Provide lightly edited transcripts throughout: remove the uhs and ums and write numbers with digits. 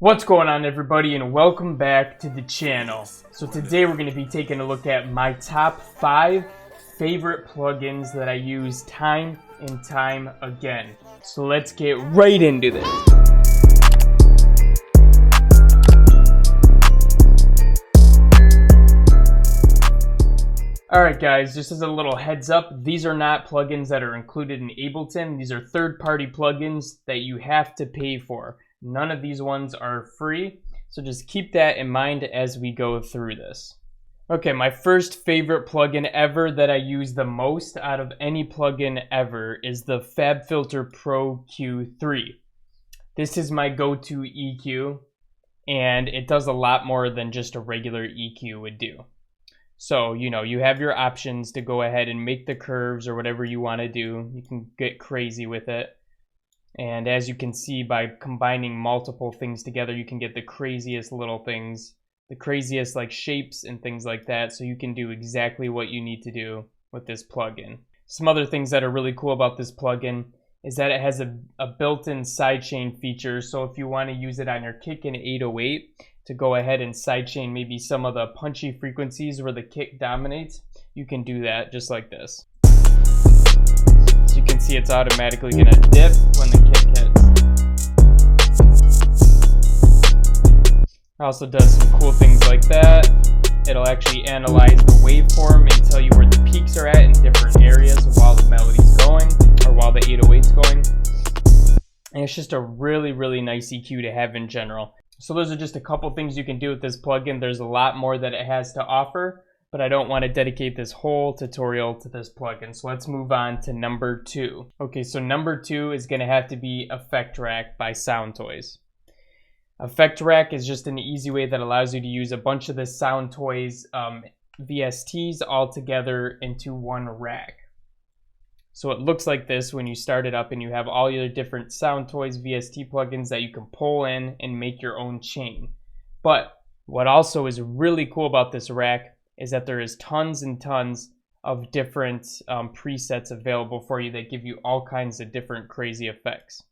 What's going on, everybody, and welcome back to the channel. So today we're going to be taking a look at my top 5 favorite plugins that I use time and time again. So let's get right into this. Alright guys, just as a little heads up, these are not plugins that are included in Ableton. These are third-party plugins that you have to pay for. None of these ones are free, so just keep that in mind as we go through this. Okay, my first favorite plugin ever that I use the most out of any plugin ever is the FabFilter Pro Q3. This is my go-to EQ, and it does a lot more than just a regular EQ would do. So, you have your options to go ahead and make the curves or whatever you want to do. You can get crazy with it. And as you can see, by combining multiple things together, you can get the craziest little things, the craziest like shapes and things like that. So you can do exactly what you need to do with this plugin. Some other things that are really cool about this plugin is that it has a built-in sidechain feature. So if you want to use it on your kick in 808 to go ahead and sidechain maybe some of the punchy frequencies where the kick dominates, you can do that just like this. So you can see it's automatically going to dip when the kick hits. It also does some cool things like that. It'll actually analyze the waveform and tell you where the peaks are at in different areas while the melody's going or while the 808's going. And it's just a really, really nice EQ to have in general. So those are just a couple things you can do with this plugin. There's a lot more that it has to offer, but I don't want to dedicate this whole tutorial to this plugin. So let's move on to number 2. Okay, so number 2 is going to have to be Effect Rack by Soundtoys. Effect Rack is just an easy way that allows you to use a bunch of the Soundtoys VSTs all together into one rack. So it looks like this when you start it up and you have all your different Soundtoys VST plugins that you can pull in and make your own chain. But what also is really cool about this rack is that there is tons and tons of different presets available for you that give you all kinds of different crazy effects.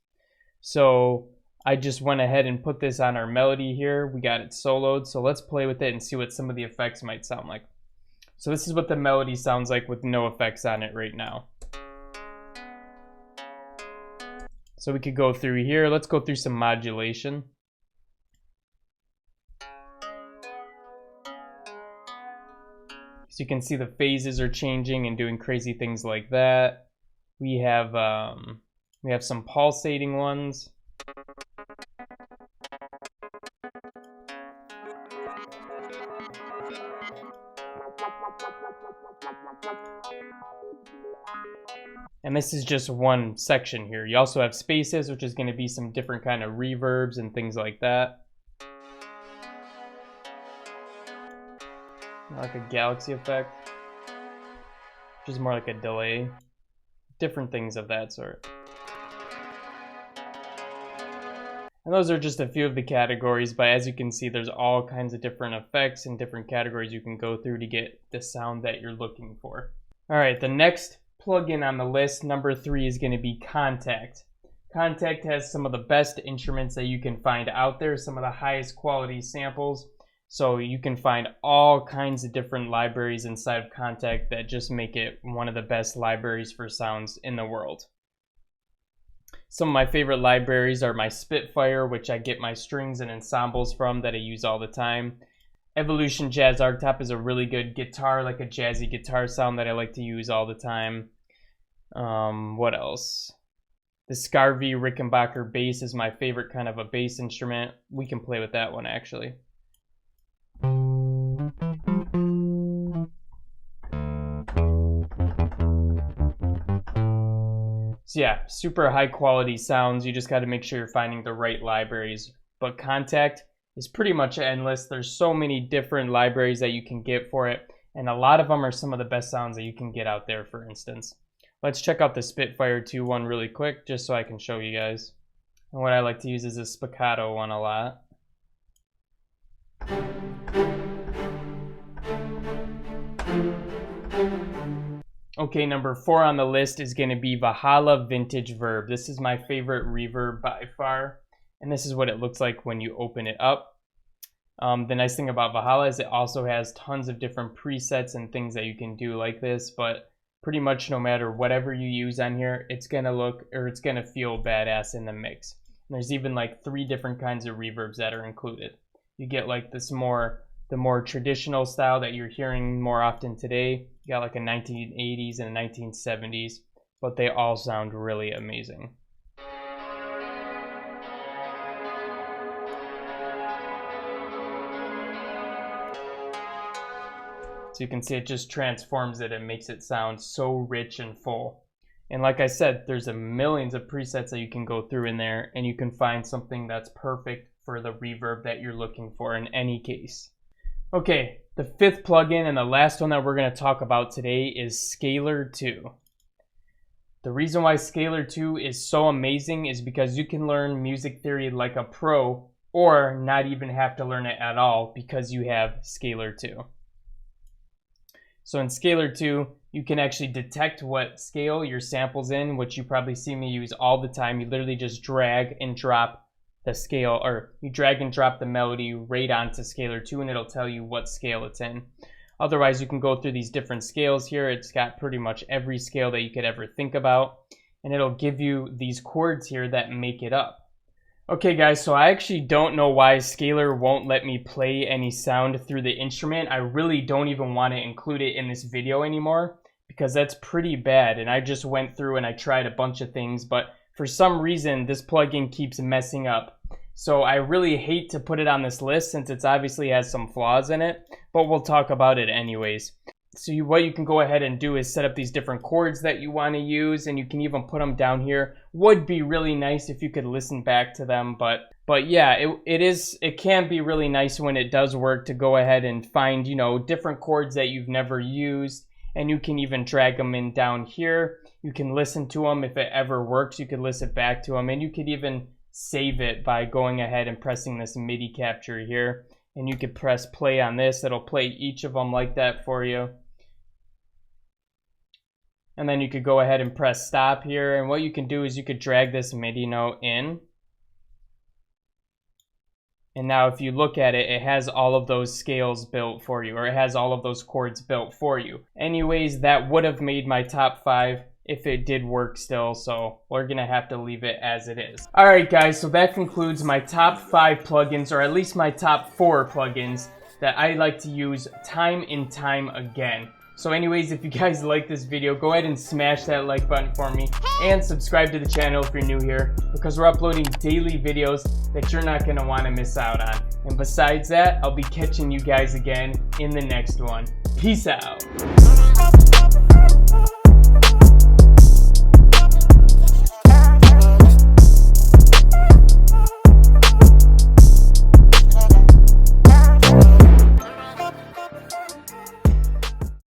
So I just went ahead and put this on our melody here. We got it soloed, so let's play with it and see what some of the effects might sound like. So this is what the melody sounds like with no effects on it right now. So we could go through here. Let's go through some modulation. So you can see the phases are changing and doing crazy things like that. We have some pulsating ones. And this is just one section here. You also have spaces, which is going to be some different kind of reverbs and things like that. Like a galaxy effect, which is more like a delay. Different things of that sort. And those are just a few of the categories, but as you can see, there's all kinds of different effects and different categories you can go through to get the sound that you're looking for. All right, the next plugin on the list, number 3, is going to be Kontakt. Kontakt has some of the best instruments that you can find out there, some of the highest quality samples. So you can find all kinds of different libraries inside of Kontakt that just make it one of the best libraries for sounds in the world. Some of my favorite libraries are my Spitfire, which I get my strings and ensembles from that I use all the time. Evolution Jazz Archtop is a really good guitar, like a jazzy guitar sound that I like to use all the time. What else? The Scarvey Rickenbacker bass is my favorite kind of a bass instrument. We can play with that one actually. So yeah, super high quality sounds. You just got to make sure you're finding the right libraries. But Kontakt is pretty much endless. There's so many different libraries that you can get for it, and a lot of them are some of the best sounds that you can get out there, for instance. Let's check out the Spitfire 2 one really quick, just so I can show you guys. And what I like to use is this spiccato one a lot. Okay, number 4 on the list is going to be Valhalla Vintage Verb. This is my favorite reverb by far. and this is what it looks like when you open it up. The nice thing about Valhalla is it also has tons of different presets and things that you can do like this, but pretty much no matter whatever you use on here, it's gonna look, or it's gonna feel badass in the mix. And there's even like 3 different kinds of reverbs that are included. You get like the more traditional style that you're hearing more often today. You got like a 1980s and a 1970s, but they all sound really amazing. So you can see it just transforms it and makes it sound so rich and full. And like I said, there's millions of presets that you can go through in there, and you can find something that's perfect for the reverb that you're looking for in any case. Okay, the 5th plugin and the last one that we're going to talk about today is Scalar 2. The reason why Scalar 2 is so amazing is because you can learn music theory like a pro, or not even have to learn it at all because you have Scalar 2. So in Scalar 2, you can actually detect what scale your sample's in, which you probably see me use all the time. You literally just drag and drop the scale, or you drag and drop the melody right onto Scalar 2 and it'll tell you what scale it's in. Otherwise, you can go through these different scales here. It's got pretty much every scale that you could ever think about, and it'll give you these chords here that make it up. Okay guys, so I actually don't know why Scalar won't let me play any sound through the instrument. I really don't even want to include it in this video anymore because that's pretty bad, and I just went through and I tried a bunch of things, but for some reason this plugin keeps messing up. So I really hate to put it on this list since it obviously has some flaws in it, but we'll talk about it anyways. So what you can go ahead and do is set up these different chords that you want to use, and you can even put them down here. Would be really nice if you could listen back to them, but yeah, it can be really nice when it does work to go ahead and find, you know, different chords that you've never used, and you can even drag them in down here. You can listen to them. If it ever works, you could listen back to them, and you could even save it by going ahead and pressing this MIDI capture here, and you could press play on this. It'll play each of them like that for you. And then you could go ahead and press stop here, and what you can do is you could drag this MIDI note in. And now if you look at it, it has all of those scales built for you, or it has all of those chords built for you. Anyways, that would have made my top 5 if it did work still, so we're gonna have to leave it as it is. Alright guys, so that concludes my top 5 plugins, or at least my top 4 plugins that I like to use time and time again. So anyways, if you guys like this video, go ahead and smash that like button for me and subscribe to the channel if you're new here, because we're uploading daily videos that you're not going to want to miss out on. And besides that, I'll be catching you guys again in the next one. Peace out.